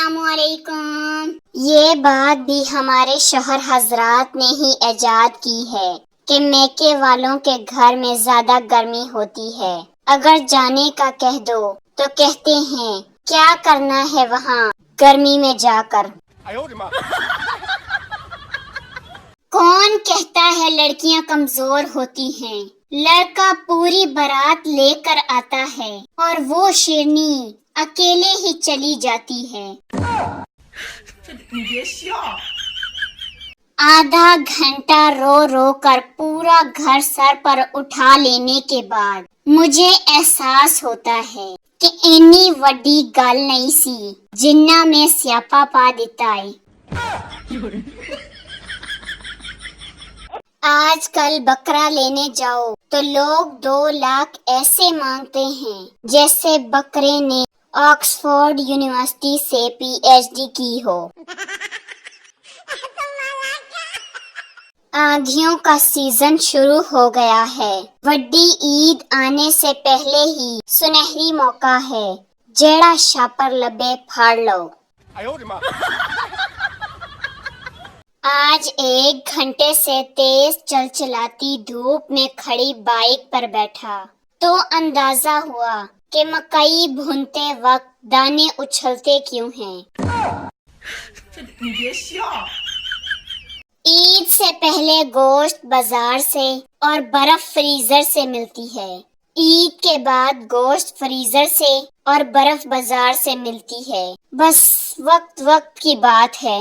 السلام علیکم۔ یہ بات بھی ہمارے شوہر حضرات نے ہی ایجاد کی ہے کہ میکے والوں کے گھر میں زیادہ گرمی ہوتی ہے، اگر جانے کا کہہ دو تو کہتے ہیں کیا کرنا ہے وہاں گرمی میں جا کر۔ کون کہتا ہے لڑکیاں کمزور ہوتی ہیں؟ لڑکا پوری بارات لے کر آتا ہے اور وہ شیرنی اکیلے ہی چلی جاتی ہے۔ آدھا گھنٹہ رو رو کر پورا گھر سر پر اٹھا لینے کے بعد مجھے احساس ہوتا ہے کہ اینی وڈی گل نہیں سی جنہ میں سیاپا پا دیتا ہے۔ آج کل بکرا لینے جاؤ تو لوگ 2 لاکھ ایسے مانگتے ہیں جیسے بکرے نے آکسفورڈ یونیورسٹی سے پی ایچ ڈی کی ہو۔ آندھیوں کا سیزن شروع ہو گیا ہے، وڈی عید آنے سے پہلے ہی سنہری موقع ہے، جیڑا شاپر لبے پھاڑ لو۔ آج 1 گھنٹے سے تیز چلچلاتی دھوپ میں کھڑی بائیک پر بیٹھا تو اندازہ ہوا کہ مکئی بھونتے وقت دانے اچھلتے کیوں ہیں۔ عید سے پہلے گوشت بازار سے اور برف فریزر سے ملتی ہے، عید کے بعد گوشت فریزر سے اور برف بازار سے ملتی ہے، بس وقت کی بات ہے۔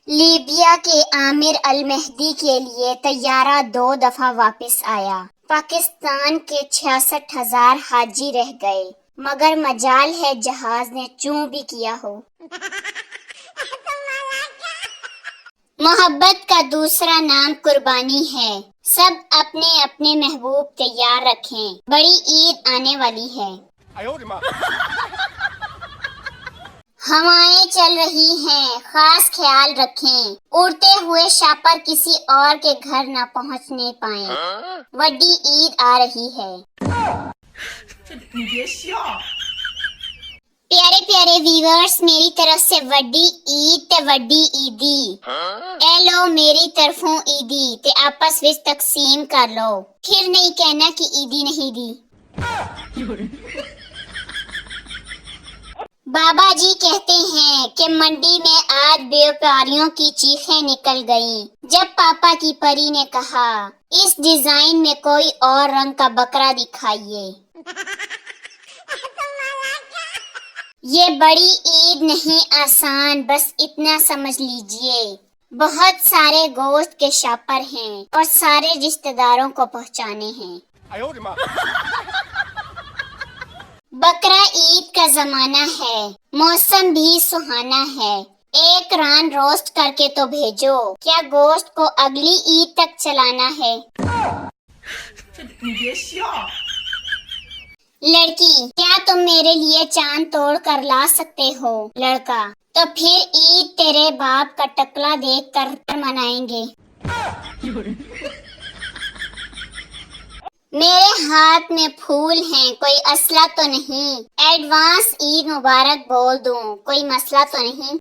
لیبیا کے عامر المہدی کے لیے طیارہ 2 دفعہ واپس آیا۔ پاکستان کے 66,000 حاجی رہ گئے، مگر مجال ہے جہاز نے چوں بھی کیا ہو۔ محبت کا دوسرا نام قربانی ہے۔ سب اپنے اپنے محبوب تیار رکھیں، بڑی عید آنے والی ہے۔ ہوائیں چل رہی ہیں، خاص خیال رکھیں اڑتے ہوئے شاپر کسی اور کے گھر نہ پہنچنے پائیں، وڈی عید آ رہی ہے۔ پیارے پیارے ویورز، میری طرف سے وڈی عید تے وڈی عیدی۔ اے لو میری طرفوں عیدی تے آپس وچ تقسیم کر لو، پھر نہیں کہنا کہ عیدی نہیں دی۔ بابا جی کہتے ہیں کہ منڈی میں آج بیوپاریوں کی چیخیں نکل گئیں جب پاپا کی پری نے کہا اس ڈیزائن میں کوئی اور رنگ کا بکرا دکھائیے۔ یہ بڑی عید نہیں آسان، بس اتنا سمجھ لیجئے بہت سارے گوشت کے شاپر ہیں اور سارے رشتہ داروں کو پہنچانے ہیں۔ بکرا عید کا زمانہ ہے، موسم بھی سہانا ہے، ایک ران روسٹ کر کے تو بھیجو، کیا گوشت کو اگلی عید تک چلانا ہے؟ لڑکی، کیا تم میرے لیے چاند توڑ کر لا سکتے ہو؟ لڑکا، تو پھر عید تیرے باپ کا ٹکلا دیکھ کر منائیں گے۔ میرے ہاتھ میں پھول ہیں، کوئی اسلحہ تو نہیں، ایڈوانس عید مبارک بول دوں، کوئی مسئلہ تو نہیں۔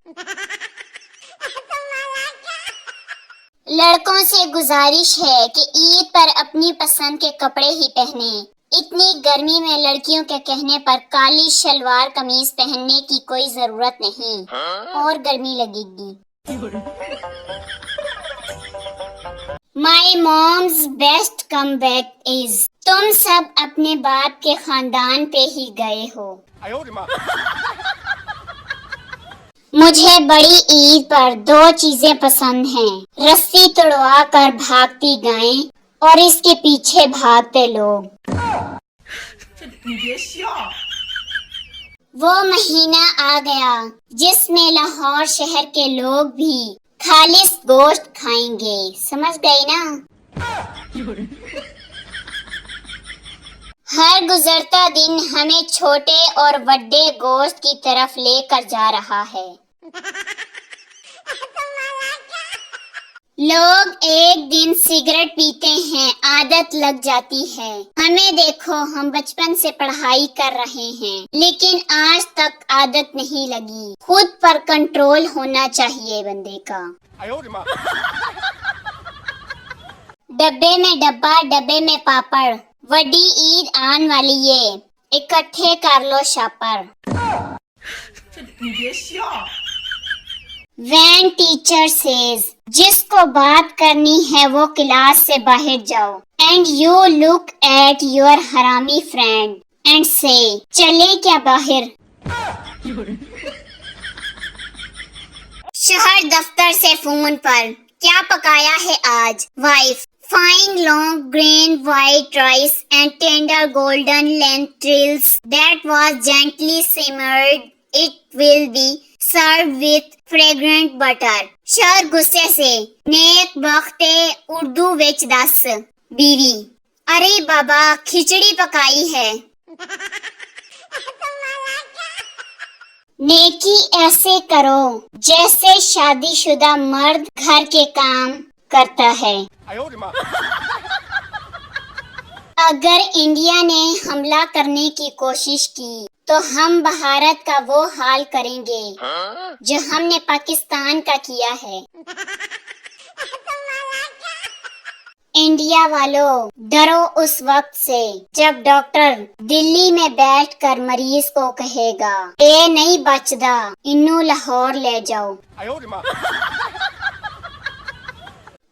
لڑکوں سے گزارش ہے کہ عید پر اپنی پسند کے کپڑے ہی پہنیں، اتنی گرمی میں لڑکیوں کے کہنے پر کالی شلوار قمیض پہننے کی کوئی ضرورت نہیں، اور گرمی لگے گی۔ My mom's best comeback is تم سب اپنے باپ کے خاندان پہ ہی گئے ہو۔ مجھے بڑی عید پر 2 چیزیں پسند ہیں، رسی توڑوا کر بھاگتی گائیں اور اس کے پیچھے بھاگتے لوگ۔ وہ مہینہ آ گیا جس میں لاہور شہر کے لوگ بھی خالص گوشت کھائیں گے، سمجھ گئی نا؟ ہر گزرتا دن ہمیں چھوٹے اور بڑے گوشت کی طرف لے کر جا رہا ہے۔ लोग एक दिन सिगरेट पीते हैं, आदत लग जाती है। हमें देखो, हम बचपन से पढ़ाई कर रहे हैं, लेकिन आज तक आदत नहीं लगी। खुद पर कंट्रोल होना चाहिए बंदे का। डब्बे में डब्बा, डब्बे में पापड़, वड्डी ईद आन वाली है, इकट्ठे कर लो शापर। When teacher says, जिसको बात करनी है वो क्लास से बाहर जाओ, and you look at your हरामी friend and say, चले क्या बाहर। शहर दफ्तर से फोन पर, क्या पकाया है आज। Wife, fine long grain white rice and tender golden lentils that was gently simmered. It will be served with fragrant butter. शहर गुस्से से, नेक बख्ते उर्दू विच दस। बीवी, अरे बाबा खिचड़ी पकाई है। नेकी ऐसे करो जैसे शादीशुदा मर्द घर के काम करता है। अगर इंडिया ने हमला करने की कोशिश की तो हम भारत का वो हाल करेंगे जो हमने पाकिस्तान का किया है। इंडिया वालों, डरो उस वक्त से जब डॉक्टर दिल्ली में बैठकर मरीज को कहेगा, ए नहीं बचदा, इन्नू लाहौर ले जाओ।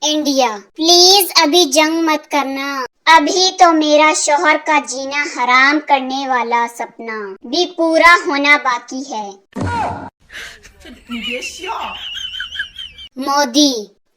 इंडिया, प्लीज अभी जंग मत करना, अभी तो मेरा शोहर का जीना हराम करने वाला सपना भी पूरा होना बाकी है। मोदी,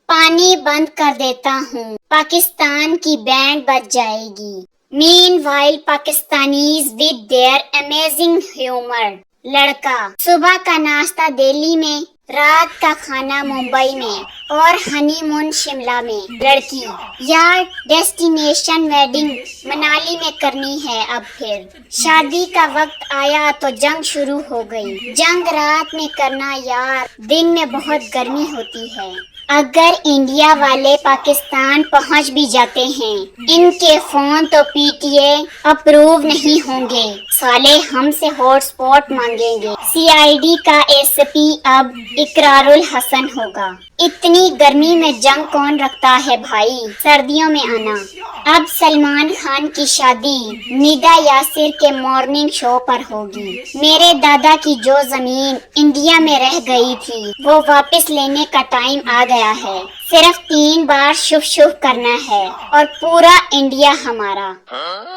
पानी बंद कर देता हूँ, पाकिस्तान की बैंड बज जाएगी। Meanwhile, Pakistanis with their amazing humor. लड़का, सुबह का नाश्ता दिल्ली में, रात का खाना मुंबई में और हनीमून शिमला में। लड़की, यार डेस्टिनेशन वेडिंग मनाली में करनी है अब फिर। शादी का वक्त आया तो जंग शुरू हो गई। जंग रात में करना यार, दिन में बहुत गर्मी होती है। अगर इंडिया वाले पाकिस्तान पहुंच भी जाते हैं, इनके फोन तो पीटीए अप्रूव नहीं होंगे, साले हमसे हॉटस्पॉट मांगेंगे। सीआईडी का एसपी अब इकरारुल हसन होगा। इतनी गर्मी में जंग कौन रखता है भाई, सर्दियों में आना। अब सलमान खान की शादी निदा यासिर के मॉर्निंग शो पर होगी। मेरे दादा की जो जमीन इंडिया में रह गई थी वो वापस लेने का टाइम आ गया है। सिर्फ 3 बार शुभ शुभ करना है और पूरा इंडिया हमारा।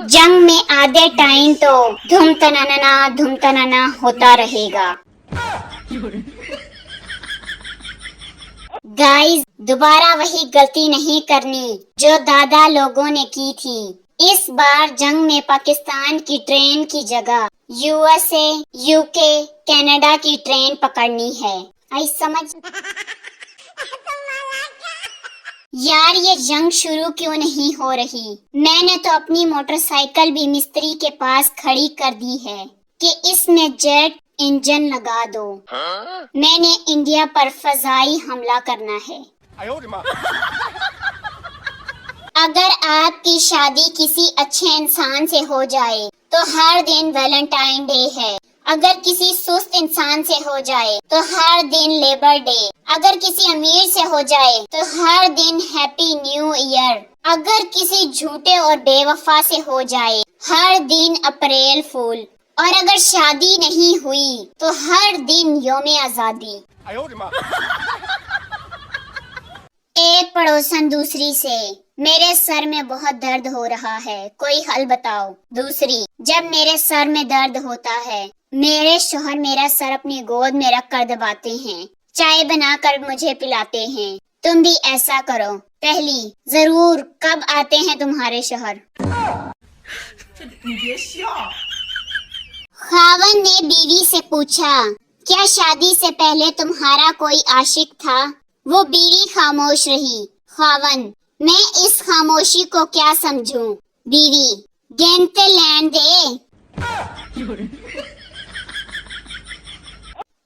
जंग में आधे टाइम तो धूम तनाना होता रहेगा। गाइस, दोबारा वही गलती नहीं करनी जो दादा लोगों ने की थी। इस बार जंग में पाकिस्तान की ट्रेन की जगह यूएसए, यूके, कनाडा की ट्रेन पकड़नी है। आई समझ? यार ये जंग शुरू क्यों नहीं हो रही? मैंने तो अपनी मोटरसाइकिल भी मिस्त्री के पास खड़ी कर दी है कि इसमें जेट इंजन लगा दो। मैंने इंडिया पर फजाई हमला करना है। अगर आपकी शादी किसी अच्छे इंसान से हो जाए तो हर दिन वैलेंटाइन डे है। अगर किसी सुस्त इंसान से हो जाए तो हर दिन लेबर डे। अगर किसी अमीर से हो जाए तो हर दिन हैप्पी न्यू ईयर। अगर किसी झूठे और बेवफा से हो जाए हर दिन अप्रैल फूल। और अगर शादी नहीं हुई तो हर दिन यौम आजादी। एक पड़ोसन दूसरी से, मेरे सर में बहुत दर्द हो रहा है, कोई हल बताओ। दूसरी, जब मेरे सर में दर्द होता है मेरे शौहर मेरा सर अपनी गोद में रख कर दबाते हैं, चाय बनाकर मुझे पिलाते हैं। तुम भी ऐसा करो। पहली, जरूर, कब आते हैं तुम्हारे शौहर? खावन ने बीवी से पूछा, क्या शादी से पहले तुम्हारा कोई आशिक था? वो बीवी खामोश रही। खावन, मैं इस खामोशी को क्या समझूं? बीवी, गिनते लैंड दे।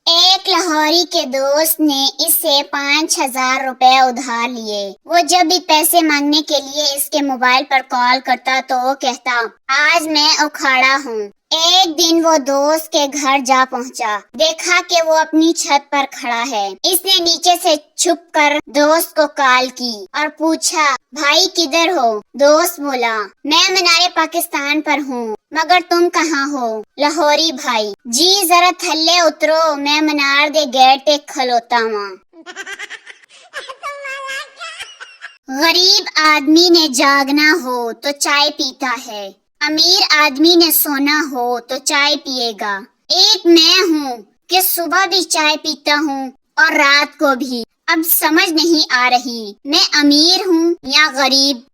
एक लाहौरी के दोस्त ने इससे 5,000 रुपए उधार लिए। वो जब भी पैसे मांगने के लिए इसके मोबाइल पर कॉल करता तो वो कहता, आज मैं उखाड़ा हूँ। एक दिन वो दोस्त के घर जा पहुंचा। देखा कि वो अपनी छत पर खड़ा है। इसने नीचे से छुपकर दोस्त को कॉल की और पूछा, भाई किधर हो? दोस्त बोला, मैं मीनारे पाकिस्तान पर हूँ, मगर तुम कहाँ हो? लाहौरी भाई, जी जरा थल्ले उतरो, मैं मीनार दे गेट ते खलोता हुआ। गरीब आदमी ने जागना हो तो चाय पीता है, अमीर आदमी ने सोना हो तो चाय पिएगा। एक मैं हूँ कि सुबह भी चाय पीता हूँ और रात को भी। अब समझ नहीं आ रही मैं अमीर हूँ या गरीब।